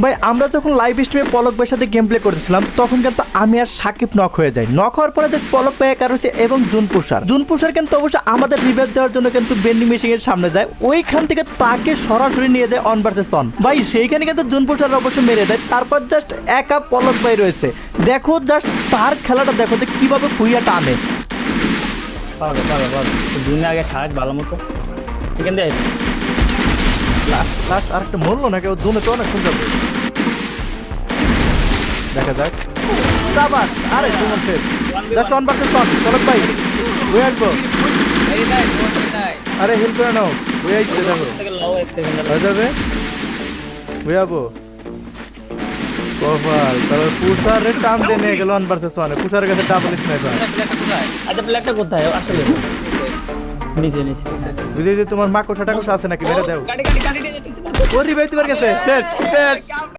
ভাই আমরা যখন লাইভ স্ট্রিমে পলক ভাইয়ের সাথে গেম প্লে করতেছিলাম তখন কিন্তু আমি আর সাকিব নক হয়ে যাই। নক হওয়ার পরে যে পলক ভাই একা রয়েছে এবং জুনপুষার কিন্তু অবশ্যই আমাদের রিভাইভ দেওয়ার জন্য কিন্তু বেন্ডিং মেশিন এর সামনে যায়, ওইখান থেকে তাকে সরাসরি নিয়ে যায় অন ভার্সেস অন। ভাই সেইখানে কিন্তু জুনপুষার অবশ্যই মেরে দেয়, তারপর জাস্ট একা পলক ভাই রয়েছে। দেখো জাস্ট তার খেলাটা দেখো যে কিভাবে কুইয়া টানে। পারবে পারবে পারবে দুই আগে খাক ভালো মতো এখান দিয়ে লাস্ট আর একটা মরলো না কেউ, দুনে তো অনেক সুন্দর দেখা যাক। সাবাস, আরে সুমন শেষ জাস্ট অন ভার্সেস অন। পলক ভাই হয়ে আসবো, আরে হেল্প করে নাও, হয়ে আসছে দেখো থেকে লাও এক সেকেন্ড হয়ে যাবে, হয়ে যাবো। কপাল তাহলে পুষারের টান দিয়ে নিয়ে গেল অন ভার্সেস অনে, পুষারের কাছে ডাবল স্নাইপার। আচ্ছা প্লেয়ারটা কোথায় আসলে নিচে নিচে বুঝলি যে তোমার মাকড়সা টাকড়সা আছে নাকি, মেরে দাও। গাড়ি গাড়ি গাড়ি নিয়ে যেতেছি ওর রিভাইভ তোমার কাছে শেষ শেষ।